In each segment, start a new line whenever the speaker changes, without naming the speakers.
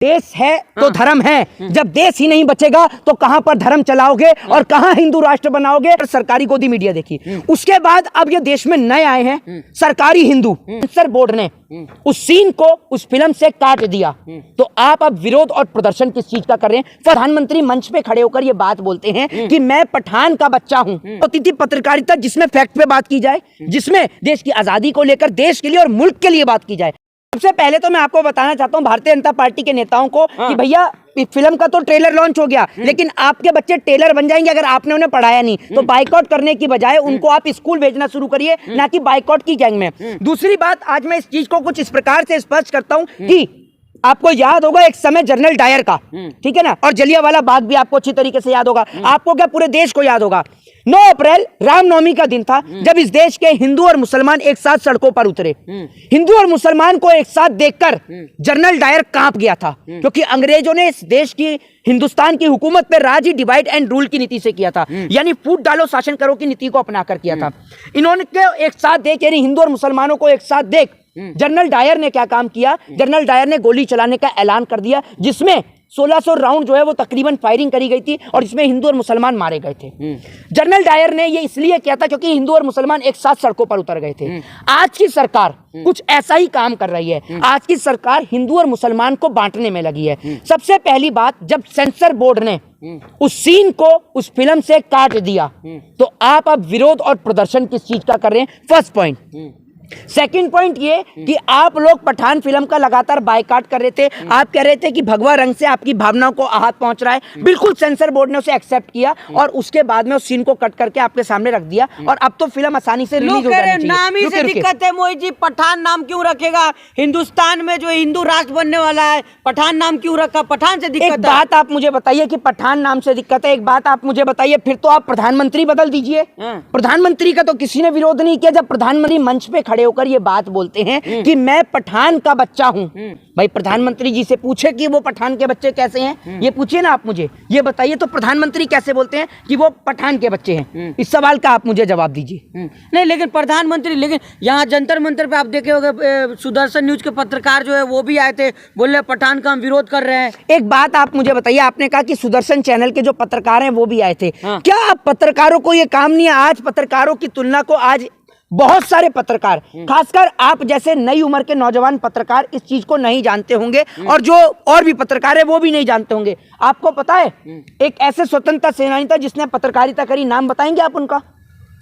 देश है तो धर्म है। जब देश ही नहीं बचेगा तो कहां पर धर्म चलाओगे और कहां हिंदू राष्ट्र बनाओगे। सरकारी गोदी मीडिया देखी। उसके बाद अब ये देश में नए आए हैं सरकारी हिंदू। सेंसर बोर्ड ने उस सीन को उस फिल्म से काट दिया। तो आप अब विरोध और प्रदर्शन किस चीज का कर रहे हैं? प्रधानमंत्री मंच पे खड़े होकर ये बात बोलते हैं कि मैं पठान का बच्चा हूं। तो पत्रकारिता जिसमें फैक्ट पे बात की जाए, जिसमें देश की आजादी को लेकर देश के लिए और मुल्क के लिए बात की जाए। सबसे पहले तो मैं आपको बताना चाहता हूं भारतीय जनता पार्टी के नेताओं को कि भैया फिल्म का तो ट्रेलर लॉन्च हो गया, लेकिन आपके बच्चे टेलर बन जाएंगे अगर आपने उन्हें पढ़ाया नहीं। तो बाइकआउट करने की बजाय उनको आप स्कूल भेजना शुरू करिए, ना कि बाइकआउट की गैंग में। दूसरी बात, आज मैं इस चीज को कुछ इस प्रकार से स्पष्ट करता हूं कि आपको याद होगा एक समय जनरल डायर का, ठीक है ना, और जलियांवाला बाग भी आपको अच्छी तरीके से याद होगा। आपको क्या, पूरे देश को याद होगा। 9 अप्रैल रामनवमी का दिन था जब इस देश के हिंदू और मुसलमान एक साथ सड़कों पर उतरे। हिंदू और मुसलमान को एक साथ देखकर जनरल डायर कांप गया था, क्योंकि अंग्रेजों ने इस देश की, हिंदुस्तान की हुकूमत पे राज ही डिवाइड एंड रूल की नीति से किया था, यानी फूट डालो शासन करो की नीति को अपनाकर किया था। इन्होंने एक साथ देख, यानी हिंदू और मुसलमानों को एक साथ देख, जनरल डायर ने क्या काम किया? जनरल डायर ने गोली चलाने का ऐलान कर दिया, जिसमें 1600 राउंड जो है वो तकरीबन फायरिंग करी गई थी और इसमें हिंदू और मुसलमान मारे गए थे। जनरल डायर ने ये इसलिए किया था क्योंकि हिंदू और मुसलमान एक साथ सड़कों पर उतर गए थे। आज की सरकार कुछ ऐसा ही काम कर रही है। आज की सरकार हिंदू और मुसलमान को बांटने में लगी है। सबसे पहली बात, जब सेंसर बोर्ड ने उस सीन को उस फिल्म से काट दिया, तो आप अब विरोध और प्रदर्शन किस चीज का कर रहे हैं? First point. सेकंड पॉइंट ये कि आप लोग पठान फिल्म का लगातार बायकॉट कर रहे थे। आप कह रहे थे कि भगवा रंग से आपकी भावनाओं को आहत पहुंच रहा है। बिल्कुल सेंसर बोर्ड ने उसे एक्सेप्ट किया और उसके बाद में उस सीन को कट करके आपके सामने रख दिया और अब तो फिल्म आसानी से रिलीज हो जानी चाहिए।
नाम ही से दिक्कत है मोहित जी, पठान नाम क्यों रखेगा? हिंदुस्तान में जो हिंदू राष्ट्र बनने वाला है, पठान नाम क्यों रखा? पठान से दिक्कत है।
एक बात आप मुझे बताइए कि पठान नाम से दिक्कत है। एक बात आप मुझे बताइए, फिर तो आप प्रधानमंत्री बदल दीजिए। प्रधानमंत्री का तो किसी ने विरोध नहीं किया। जब प्रधानमंत्री मंच पे खड़े होकर ये बात बोलते हैं कि मैं पठान का बच्चा हूं, भाई प्रधानमंत्री जी से पूछे कि वो पठान के बच्चे कैसे हैं, ये पूछिए ना। आप मुझे ये बताइए तो प्रधानमंत्री कैसे बोलते हैं कि वो पठान के बच्चे हैं? इस सवाल का आप मुझे जवाब दीजिए।
नहीं, लेकिन प्रधानमंत्री, लेकिन यहाँ जंतर मंतर पे आप देखे होंगे सुदर्शन न्यूज के पत्रकार जो है वो भी आए थे, बोले पठान का हम विरोध कर रहे हैं।
एक बात आप मुझे बताइए, आपने कहा कि सुदर्शन चैनल के जो पत्रकार हैं वो भी आए थे। क्या आप पत्रकारों को ये काम नहीं है? आज पत्रकारों की तुलना को आज बहुत सारे पत्रकार, खासकर आप जैसे नई उम्र के नौजवान पत्रकार इस चीज को नहीं जानते होंगे और जो और भी पत्रकार है वो भी नहीं जानते होंगे। आपको पता है एक ऐसे स्वतंत्रता सेनानी था जिसने पत्रकारिता करी, नाम बताएंगे आप उनका?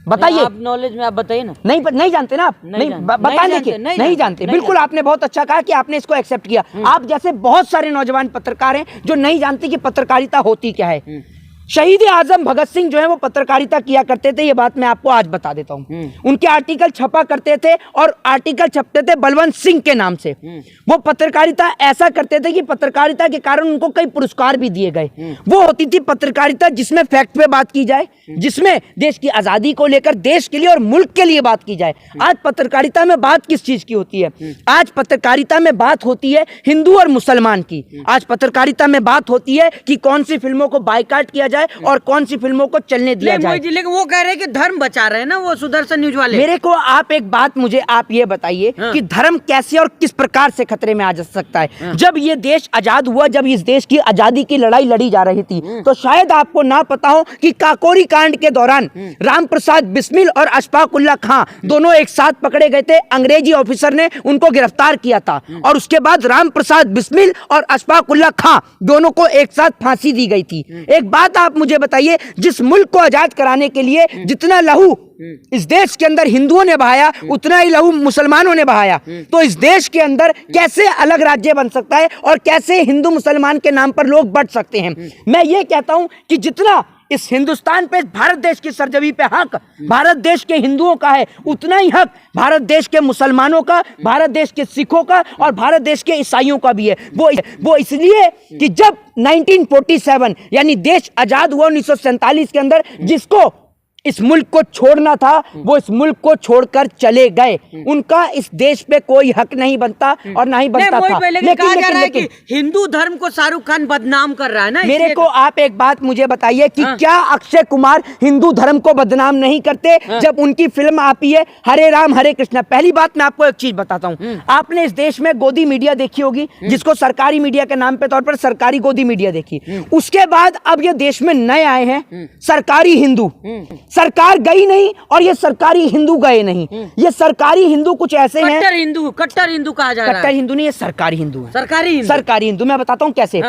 बताइए।
आप नॉलेज में आप बताइए ना।
नहीं जानते ना आप? नहीं बताने के नहीं जानते। बिल्कुल, आपने बहुत अच्छा कहा कि आपने इसको एक्सेप्ट किया। आप जैसे बहुत सारे नौजवान पत्रकार हैं जो नहीं जानते कि पत्रकारिता होती क्या है। शहीद आजम भगत सिंह जो है वो पत्रकारिता किया करते थे, ये बात मैं आपको आज बता देता हूं। उनके आर्टिकल छपा करते थे और आर्टिकल छपते थे बलवंत सिंह के नाम से। वो पत्रकारिता ऐसा करते थे कि पत्रकारिता के कारण उनको कई पुरस्कार भी दिए गए। वो होती थी पत्रकारिता जिसमें फैक्ट पे बात की जाए, जिसमें देश की आजादी को लेकर देश के लिए और मुल्क के लिए बात की जाए। आज पत्रकारिता में बात किस चीज की होती है? आज पत्रकारिता में बात होती है हिंदू और मुसलमान की। आज पत्रकारिता में बात होती है कि कौन सी फिल्मों को बायकॉट किया और कौन सी फिल्मों को चलने दिया जाए।
लेकिन वो कह रहे हैं कि धर्म बचा रहे हैं ना वो सुदर्शन न्यूज वाले।
मेरे को आप एक बात मुझे आप ये बताइए कि धर्म कैसे और किस प्रकार से खतरे में आ जा सकता है? जब ये देश आजाद हुआ, जब इस देश की आजादी की लड़ाई लड़ी जा रही थी, तो शायद आपको ना पता हो कि काकोरी कांड के दौरान राम प्रसाद बिस्मिल और अशफाक उल्लाह खां दोनों एक साथ पकड़े गए थे। अंग्रेजी ऑफिसर ने उनको गिरफ्तार किया था और उसके बाद राम प्रसाद बिस्मिल और अशफाक उल्लाह खां दोनों को एक साथ फांसी दी गई थी। एक बात आप मुझे बताइए, जिस मुल्क को आजाद कराने के लिए जितना लहू इस देश के अंदर हिंदुओं ने बहाया, उतना ही लहू मुसलमानों ने बहाया, तो इस देश के अंदर कैसे अलग राज्य बन सकता है और कैसे हिंदू मुसलमान के नाम पर लोग बढ़ सकते हैं? मैं ये कहता हूं कि जितना इस हिंदुस्तान पे, भारत देश की सरजमी पे हक भारत देश के हिंदुओं का है, उतना ही हक भारत देश के मुसलमानों का, भारत देश के सिखों का और भारत देश के ईसाइयों का भी है। वो इसलिए कि जब 1947 यानी देश आजाद हुआ 1947 के अंदर, जिसको इस मुल्क को छोड़ना था वो इस मुल्क को छोड़कर चले गए। उनका इस देश पे कोई हक नहीं बनता और ना ही बनता था।
लेकिन कहा जा रहा है कि हिंदू धर्म को शाहरुख खान बदनाम कर रहा है ना।
मेरे को आप एक बात मुझे बताइए कि क्या अक्षय कुमार हिंदू धर्म को बदनाम नहीं करते जब उनकी फिल्म आती है हरे राम हरे कृष्णा। पहली बात मैं आपको एक चीज बताता हूं, आपने इस देश में गोदी मीडिया देखी होगी, जिसको सरकारी मीडिया के नाम पे तौर पर सरकारी गोदी मीडिया देखी। उसके बाद अब ये देश में नए आए हैं सरकारी हिंदू। सरकार गई नहीं और ये सरकारी हिंदू गए नहीं। ये सरकारी हिंदू कुछ ऐसे हैं,
कट्टर हिंदू कहा जा रहा है।
कट्टर हिंदू नहीं, ये सरकारी हिंदू है।
सरकारी
हिंदू मैं बताता हूँ कैसे।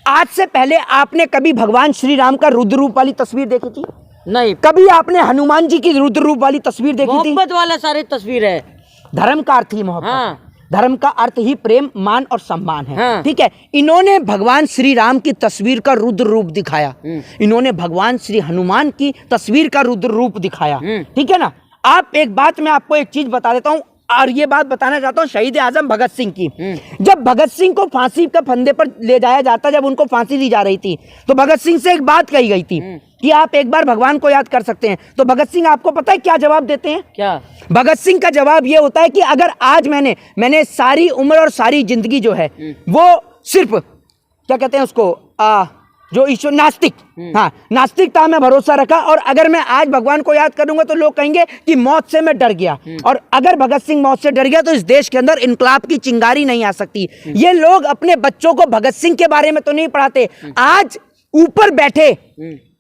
आज से पहले आपने कभी भगवान श्री राम का रुद्र रूप वाली तस्वीर देखी थी?
नहीं।
कभी आपने हनुमान जी की रुद्र रूप वाली तस्वीर देखी थी?
मोहब्बत वाला सारी तस्वीर है।
धर्म का अर्थ ही मोहब्बत। धर्म का अर्थ ही प्रेम, मान और सम्मान है। ठीक है, इन्होंने भगवान श्री राम की तस्वीर का रुद्र रूप दिखाया, इन्होंने भगवान श्री हनुमान की तस्वीर का रुद्र रूप दिखाया। ठीक है ना। आप एक बात मैं आपको एक चीज बता देता हूं और ये बात बताना चाहता हूं शहीद आजम भगत सिंह की। जब भगत सिंह को फांसी के फंदे पर ले जाया जाता, जब उनको फांसी दी जा रही थी, तो भगत सिंह से एक बात कही गई थी कि आप एक बार भगवान को याद कर सकते हैं। तो भगत सिंह आपको पता है क्या जवाब देते हैं? क्या भगत सिंह का जवाब ये होता है कि अगर आज मैंने सारी उम्र और सारी जिंदगी जो है वो सिर्फ क्या कहते हैं उसको जो ईश्वर नास्तिक, हाँ नास्तिकता में भरोसा रखा, और अगर मैं आज भगवान को याद करूंगा तो लोग कहेंगे कि मौत से मैं डर गया। और अगर भगत सिंह मौत से डर गया तो इस देश के अंदर इनकलाब की चिंगारी नहीं आ सकती। ये लोग अपने बच्चों को भगत सिंह के बारे में तो नहीं पढ़ाते। आज ऊपर बैठे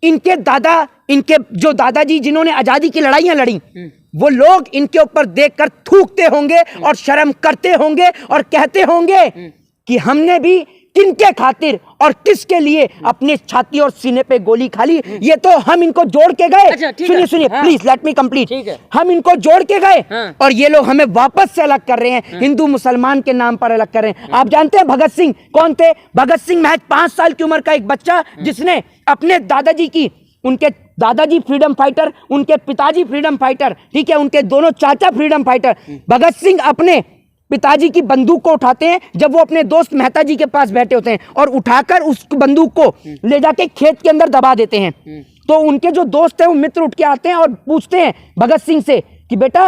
इनके दादा, इनके जो दादाजी जिन्होंने आजादी की लड़ाइयां लड़ी, वो लोग इनके ऊपर देखकर थूकते होंगे और शर्म करते होंगे और कहते होंगे कि हमने भी किनके खातिर और किसके लिए अपने छाती और सीने पे गोली खा ली। ये तो हम इनको जोड़ के गए। सुनिए प्लीज लेट मी कंप्लीट। हम इनको जोड़ के गए और ये लोग हमें वापस से अलग कर रहे हैं, हिंदू मुसलमान के नाम पर अलग कर रहे हैं। आप जानते हैं भगत सिंह कौन थे? भगत सिंह महज 5 साल की उम्र का एक बच्चा जिसने अपने दादाजी की, उनके दादाजी फ्रीडम फाइटर, उनके पिताजी फ्रीडम फाइटर, ठीक है, उनके दोनों चाचा फ्रीडम फाइटर। भगत सिंह अपने पिताजी की बंदूक को उठाते हैं जब वो अपने दोस्त मेहता जी के पास बैठे होते हैं और उठाकर उस बंदूक को ले जाके खेत के अंदर दबा देते हैं। तो उनके जो दोस्त हैं वो मित्र उठ के आते हैं और पूछते हैं भगत सिंह से कि बेटा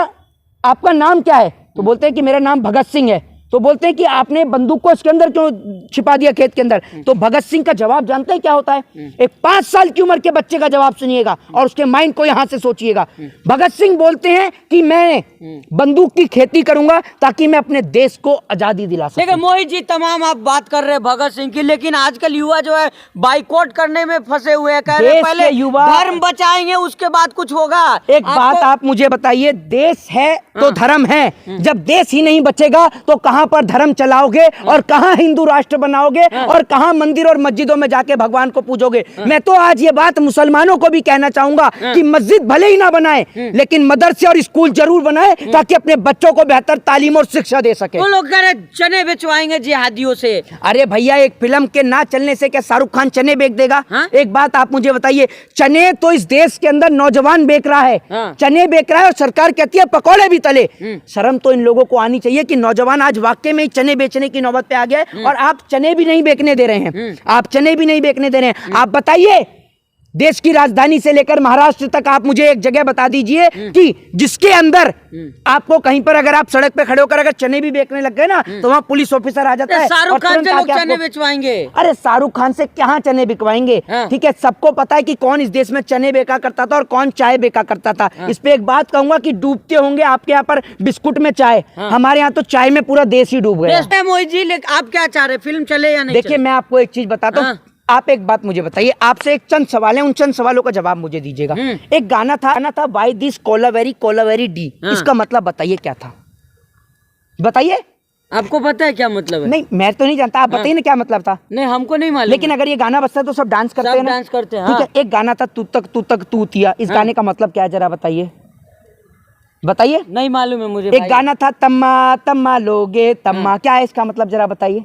आपका नाम क्या है? तो बोलते हैं कि मेरा नाम भगत सिंह है। तो बोलते हैं कि आपने बंदूक को इसके अंदर क्यों छिपा दिया खेत के अंदर? तो भगत सिंह का जवाब जानते हैं क्या होता है? एक 5 साल की उम्र के बच्चे का जवाब सुनिएगा और उसके माइंड को यहां से सोचिएगा। भगत सिंह बोलते हैं कि मैं बंदूक की खेती करूंगा ताकि मैं अपने देश को आजादी दिला सकूं।
देखिए मोहित जी, तमाम आप बात कर रहे हैं भगत सिंह की, लेकिन आजकल युवा जो है बाइकआउट करने में फंसे हुए हैं। कह रहे हैं पहले युवा धर्म बचाएंगे उसके बाद कुछ होगा।
एक बात आप मुझे बताइए, देश है तो धर्म है। जब देश ही नहीं बचेगा तो कहां पर धर्म चलाओगे और कहां हिंदू राष्ट्र बनाओगे और कहां मंदिर और मस्जिदों में जाके भगवान को पूजोगे? मैं तो आज ये बात मुसलमानों को भी कहना चाहूंगा कि मस्जिद भले ही ना बनाए लेकिन मदरसे और स्कूल जरूर बनाए ताकि अपने बच्चों को बेहतर तालीम और शिक्षा दे सके।
वो लोग कह रहे चने बेचवाएंगे जिहादियों से।
अरे भैया, एक फिल्म के ना चलने से क्या शाहरुख खान चने बेच देगा? एक बात आप मुझे बताइए, चने तो इस देश के अंदर नौजवान बेच रहा है, चने बेच रहा है और सरकार कहती है पकौड़े भी तले। शर्म तो इन लोगों को आनी चाहिए कि नौजवान आज वाकई में चने बेचने की नौबत पे आ गया है और आप चने भी नहीं बेचने दे रहे हैं। आप चने भी नहीं बेचने दे रहे हैं। आप बताइए, देश की राजधानी से लेकर महाराष्ट्र तक आप मुझे एक जगह बता दीजिए कि जिसके अंदर आपको कहीं पर अगर आप सड़क पे खड़े होकर अगर चने भी बेचने लग गए ना तो वहाँ पुलिस ऑफिसर आ जाता है।
शाहरुख खान से लोग चने बेचवाएंगे? अरे
शाहरुख खान से कहाँ चने बिकवाएंगे? ठीक है, सबको पता है कि कौन इस देश में चने बेचा करता था और कौन चाय बेचा करता था। इस पे एक बात कहूंगा कि डूबते होंगे आपके यहाँ पर बिस्कुट में चाय, हमारे यहाँ तो चाय में पूरा देश ही डूब गया।
मोहित जी, आप क्या चाह रहे, फिल्म चले या नहीं?
देखिए, मैं आपको एक चीज बताता हूँ। आप एक बात मुझे बताइए, आपसे एक चंद सवाल है, उन चंद सवालों का जवाब मुझे दीजिएगा। एक गाना था वाई दिस कोलावेरी डी, इसका मतलब बताइए क्या था? बताइए,
आपको पता है क्या मतलब है?
नहीं, मैं तो नहीं जानता, आप बताइए ना क्या मतलब था।
नहीं, हमको नहीं मालूम।
लेकिन अगर ये गाना बजता है तो सब डांस करते हैं ना?
डांस करते हैं।
ठीक है, एक गाना था तू तक तू थिया, इस गाने का मतलब क्या है जरा बताइए? बताइए।
नहीं मालूम है मुझे।
एक गाना था तम्मा तम्मा लोगे तम्मा, क्या है इसका मतलब जरा बताइए?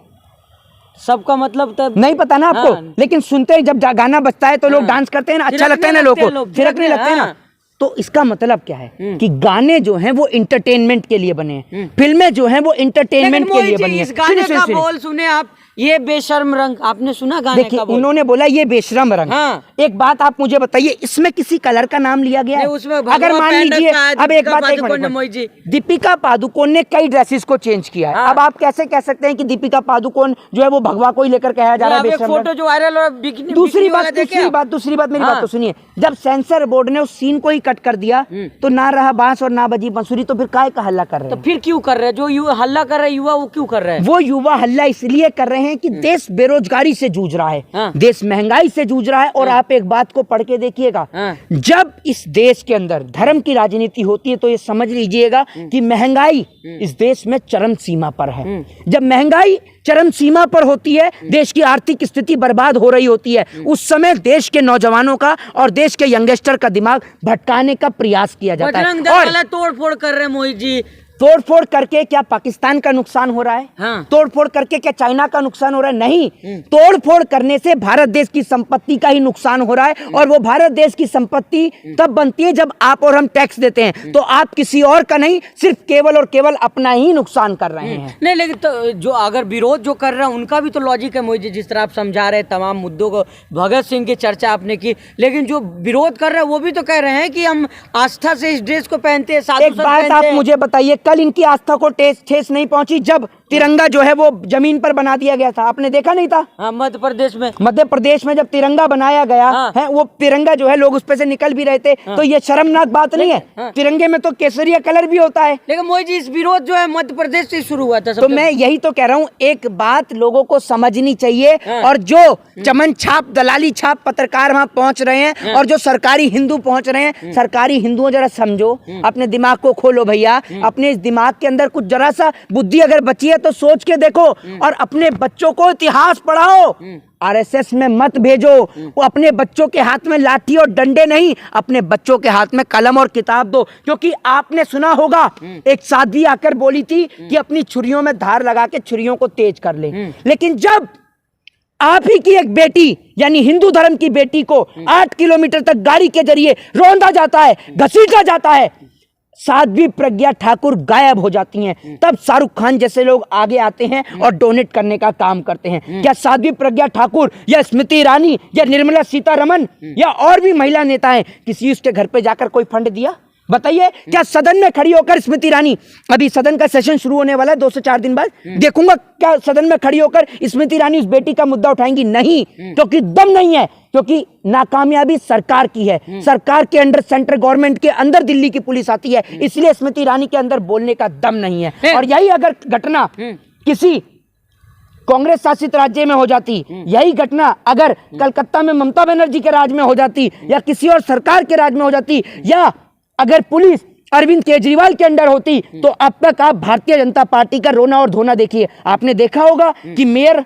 सबका मतलब तब
नहीं पता ना आपको? लेकिन सुनते हैं जब गाना बजता है तो लोग डांस करते हैं ना, अच्छा लगता है ना लोगों को, थिरकने लगते हैं ना। तो इसका मतलब क्या है कि गाने जो हैं वो इंटरटेनमेंट के लिए बने हैं, फिल्में जो हैं वो इंटरटेनमेंट के लिए बनी है।
इस गाने का बोल सुने आप, ये बेशर्म रंग, आपने सुना गाने
देखिए
का बोल?
उन्होंने बोला ये बेशरम रंग।
हाँ।
एक बात आप मुझे बताइए, इसमें किसी कलर का नाम लिया गया है?
उसमें
अगर मान लीजिए, अब एक बात, एक मिनट,
मोहित जी,
दीपिका पादुकोण ने कई ड्रेसेस को चेंज किया है।
हाँ।
अब आप कैसे कह सकते हैं कि दीपिका पादुकोण जो है वो भगवा को ही लेकर कहा जा रहा है बेशरम
फोटो
रंग?
जो वायरल हो
दूसरी बात मेरी बात तो सुनिए, जब सेंसर बोर्ड ने उस सीन को ही कट कर दिया तो ना रहा बांस और ना बजी बांसुरी, तो फिर काय का हल्ला कर रहे
तो
हैं?
फिर क्यों कर रहे हैं? जो युवा हल्ला कर रहे हैं युवा, वो क्यों कर रहे हैं?
वो युवा हल्ला इसलिए कर रहे हैं कि देश बेरोजगारी से जूझ रहा है,
हाँ।
देश महंगाई से जूझ रहा है। और आप एक बात को पढ़ के देखिएगा,
हाँ।
जब इस देश के अंदर धर्म की राजनीति होती है तो ये समझ लीजिएगा कि महंगाई इस देश में चरम सीमा पर है। जब महंगाई चरम सीमा पर होती है, देश की आर्थिक स्थिति बर्बाद हो रही होती है, उस समय देश के नौजवानों का और देश के यंगस्टर का दिमाग भटकाने का प्रयास किया जाता है।
बजरंग दल वाला तोड़ फोड़ कर रहे हैं मोहित जी।
तोड़ फोड़ करके क्या पाकिस्तान का नुकसान हो रहा है?
हाँ।
तोड़ फोड़ करके क्या चाइना का नुकसान हो रहा है? नहीं, तोड़ फोड़ करने से भारत देश की संपत्ति का ही नुकसान हो रहा है। और वो भारत देश की संपत्ति तब बनती है जब आप और हम टैक्स देते हैं, तो आप किसी और का नहीं, सिर्फ केवल और केवल अपना ही नुकसान कर रहे हैं।
नहीं, लेकिन तो जो अगर विरोध जो कर रहे हैं उनका भी तो लॉजिक है मोहित जी, जिस तरह आप समझा रहे हैं तमाम मुद्दों को। भगत सिंह की चर्चा आपने की, लेकिन जो विरोध कर रहे हैं वो भी तो कह रहे हैं कि हम आस्था से इस ड्रेस को पहनते हैं, साधु
एक
संत
बात
पहनते
आप
हैं।
मुझे बताइए, कल इनकी आस्था को ठेस नहीं पहुंची जब तिरंगा जो है वो जमीन पर बना दिया गया था? आपने देखा नहीं था?
हाँ, मध्य प्रदेश में
जब तिरंगा बनाया गया
हाँ।
है, वो तिरंगा जो है लोग उस पे से निकल भी रहे थे। तो ये शर्मनाक बात नहीं है?
हाँ।
तिरंगे में तो केसरिया कलर भी होता है।
लेकिन मोहित जी, इस विरोध जो है मध्य प्रदेश से शुरू हुआ था।
तो मैं यही तो कह रहा हूँ, एक बात लोगों को समझनी चाहिए।
हाँ।
और जो चमन छाप दलाली छाप पत्रकार वहां पहुंच रहे हैं और जो सरकारी हिंदू पहुंच रहे हैं, सरकारी हिंदुओं जरा समझो, अपने दिमाग को खोलो भैया। अपने इस दिमाग के अंदर कुछ जरा सा बुद्धि अगर बची है तो सोच के देखो, और अपने बच्चों को इतिहास पढ़ाओ। आरएसएस में मत भेजो। वो अपने बच्चों के हाथ में लाठी और डंडे नहीं, अपने बच्चों के हाथ में कलम और किताब दो। क्योंकि आपने सुना होगा, एक साध्वी आकर बोली थी कि अपनी छुरियों में धार लगा के छुरियों को तेज कर ले। लेकिन जब आप ही की एक बेटी यानी हिंदू धर्म की बेटी को 8 किलोमीटर तक गाड़ी के जरिए रौंदा जाता है, घसीटा जाता है, साध्वी प्रज्ञा ठाकुर गायब हो जाती हैं, तब शाहरुख खान जैसे लोग आगे आते हैं और डोनेट करने का काम करते हैं। क्या साध्वी प्रज्ञा ठाकुर या स्मृति ईरानी या निर्मला सीतारमण या और भी महिला नेताएं किसी उसके घर पे जाकर कोई फंड दिया? बताइए, क्या सदन में खड़ी होकर स्मृति ईरानी, अभी सदन का सेशन शुरू होने वाला है 2 से 4 दिन बाद, देखूंगा क्या सदन में खड़ी होकर स्मृति ईरानी उस बेटी का मुद्दा उठाएंगी? नहीं, क्योंकि दम नहीं है, क्योंकि नाकामयाबी सरकार की है। सरकार के अंडर, सेंट्रल गवर्नमेंट के अंदर दिल्ली की पुलिस आती है, इसलिए स्मृति ईरानी के अंदर बोलने का दम नहीं है। और यही अगर घटना किसी कांग्रेस शासित राज्य में हो जाती, यही घटना अगर कलकत्ता में ममता बनर्जी के राज में हो जाती, या किसी और सरकार के राज में हो जाती, या अगर पुलिस अरविंद केजरीवाल के अंडर होती, तो अब तक आप भारतीय जनता पार्टी का रोना और धोना देखिए। आपने देखा होगा कि मेयर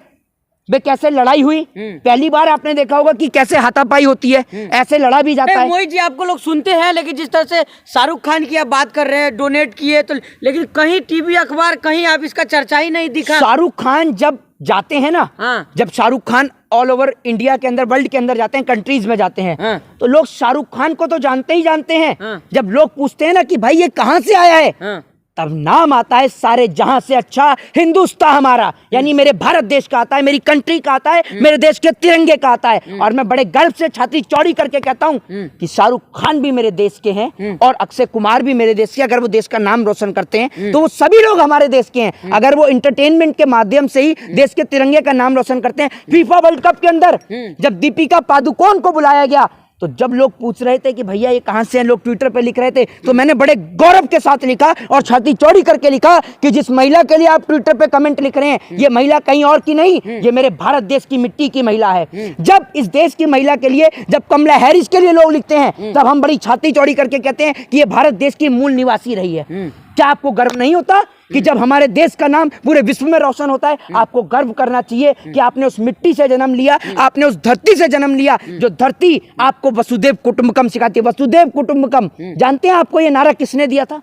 में कैसे लड़ाई हुई, पहली बार आपने देखा होगा कि कैसे हाथापाई होती है, ऐसे लड़ा भी जाता है।
मोहित जी, आपको लोग सुनते हैं, लेकिन जिस तरह से शाहरुख खान की आप बात कर रहे हैं, डोनेट किए, तो लेकिन कहीं टीवी अखबार कहीं आप इसका चर्चा ही नहीं दिखा।
शाहरुख खान जब जाते हैं ना,
हाँ।
जब Shahrukh Khan all over India के अंदर, वर्ल्ड के अंदर जाते हैं, कंट्रीज में जाते हैं,
हाँ।
तो लोग शाहरुख खान को तो जानते ही जानते हैं।
हाँ।
जब लोग पूछते हैं ना कि भाई ये कहां से आया है,
हाँ।
तब नाम आता है सारे जहां से अच्छा हिंदुस्तान हमारा, यानी मेरे भारत देश का आता है, मेरी कंट्री का आता है, मेरे देश के तिरंगे का आता है। और मैं बड़े गर्व से छाती चौड़ी करके कहता हूं कि शाहरुख खान भी मेरे देश के हैं और अक्षय कुमार भी मेरे देश के। अगर वो देश का नाम रोशन करते हैं तो वो सभी लोग हमारे देश के हैं। अगर वो एंटरटेनमेंट के माध्यम से ही देश के तिरंगे का नाम रोशन करते हैं। फीफा वर्ल्ड कप के अंदर जब दीपिका पादुकोण को बुलाया गया, तो जब लोग पूछ रहे थे कि भैया ये कहां से हैं, लोग ट्विटर पे लिख रहे थे, तो मैंने बड़े गौरव के साथ लिखा और छाती चौड़ी करके लिखा कि जिस महिला के लिए आप ट्विटर पे कमेंट लिख रहे हैं, ये महिला कहीं और की नहीं, ये मेरे भारत देश की मिट्टी की महिला है। जब इस देश की महिला के लिए, जब कमला हैरिस के लिए लोग लिखते हैं, तब हम बड़ी छाती चौड़ी करके कहते हैं कि ये भारत देश की मूल निवासी रही है। क्या आपको गर्व नहीं होता कि जब हमारे देश का नाम पूरे विश्व में रोशन होता है? आपको गर्व करना चाहिए कि आपने उस मिट्टी से जन्म लिया, आपने उस धरती से जन्म लिया, जो धरती आपको वसुदेव कुटुंबकम सिखाती है। वसुदेव कुटुंबकम, जानते हैं आपको ये नारा किसने दिया था?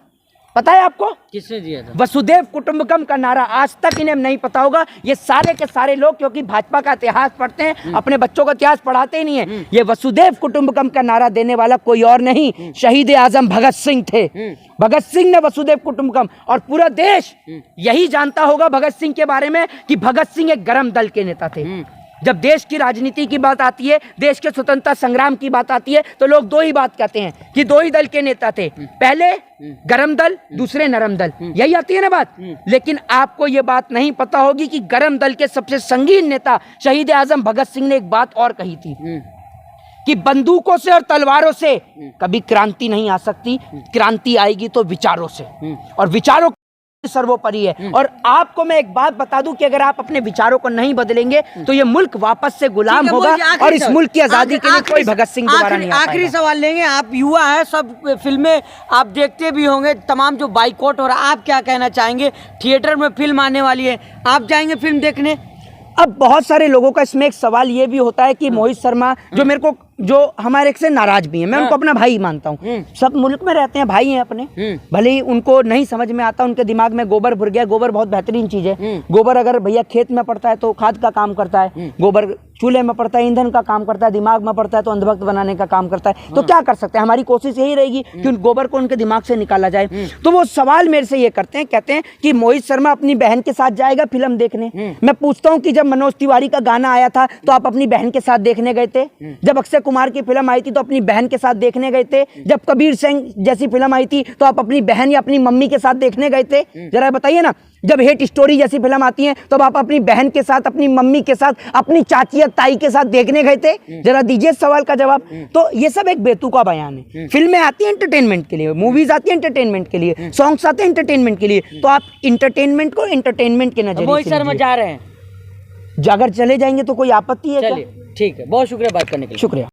पता है आपको?
किसने दिया था?
वसुदेव कुटुंबकम का नारा आज तक इन्हें नहीं पता होगा। ये सारे के सारे लोग क्योंकि भाजपा का इतिहास पढ़ते हैं, अपने बच्चों को इतिहास पढ़ाते ही नहीं है। ये वसुदेव कुटुंबकम का नारा देने वाला कोई और नहीं, शहीद आजम भगत सिंह थे। भगत सिंह ने वसुदेव कुटुंबकम, और पूरा देश यही जानता होगा भगत सिंह के बारे में कि भगत सिंह एक गरम दल के नेता थे। जब देश की राजनीति की बात आती है, देश के स्वतंत्रता संग्राम की बात आती है, तो लोग दो ही बात कहते हैं कि दो ही दल के नेता थे, पहले गरम दल, दूसरे नरम दल, यही आती है ना बात। लेकिन आपको ये बात नहीं पता होगी कि गरम दल के सबसे संगीन नेता शहीद आजम भगत सिंह ने एक बात और कही थी कि बंदूकों से और तलवारों से कभी क्रांति नहीं आ सकती, क्रांति आएगी तो विचारों से, और विचारों सर्वोपरि है। और आपको मैं एक बात बता दूं कि अगर आप अपने विचारों को नहीं बदलेंगे तो ये मुल्क वापस से गुलाम होगा, और इस मुल्क की आजादी के लिए कोई भगत सिंह दोबारा नहीं आ पाएगा।
आखिरी सवाल लेंगे, आप युवा है, सब फिल्में आप देखते भी होंगे, तमाम जो बाइकआउट हो रहा है, आप क्या कहना चाहेंगे? थिएटर में फिल्म आने वाली है, आप जाएंगे फिल्म देखने?
अब बहुत सारे लोगों का इसमें एक सवाल ये भी होता है कि मोहित शर्मा जो हमारे से नाराज भी हैं, मैं उनको अपना भाई मानता हूँ, सब मुल्क में रहते हैं, भाई हैं अपने, भले ही उनको नहीं समझ में आता, उनके दिमाग में गोबर भर गया। गोबर बहुत बेहतरीन चीज है। गोबर अगर भैया खेत में पड़ता है तो खाद का काम करता है, गोबर चूल्हे में पड़ता है ईंधन का काम करता है, दिमाग में पड़ता है तो अंधभक्त बनाने का काम करता है। तो क्या कर सकते हैं, हमारी कोशिश यही रहेगी कि उन गोबर को उनके दिमाग से निकाला जाए। तो वो सवाल मेरे से ये करते हैं, कहते हैं कि मोहित शर्मा अपनी बहन के साथ जाएगा फिल्म देखने। मैं पूछता हूँ कि जब मनोज तिवारी का गाना आया था तो आप अपनी बहन के साथ देखने गए थे? जब अक्षय कुमार की फिल्म आई थी तो अपनी बहन के साथ देखने गए थे? जब कबीर सिंह जैसी फिल्म आई थी तो आप अपनी बहन या अपनी मम्मी के साथ देखने गए थे? जरा बताइए ना। जब हेट स्टोरी जैसी फिल्म आती है तो आप अपनी बहन के साथ, अपनी मम्मी के साथ, अपनी चाची या ताई के साथ देखने गए थे? जरा दीजिए सवाल का जवाब। तो ये सब एक बेतुका बयान है। फिल्में आती हैं एंटरटेनमेंट के लिए, मूवीज आती हैं एंटरटेनमेंट के लिए, सॉन्ग्स आते हैं एंटरटेनमेंट के लिए, तो आप एंटरटेनमेंट को एंटरटेनमेंट के नजरिए से
मोहित शर्मा जा रहे हैं,
अगर चले जाएंगे तो कोई आपत्ति है क्या?
चलिए ठीक है, बहुत शुक्रिया बात करने के लिए।
शुक्रिया।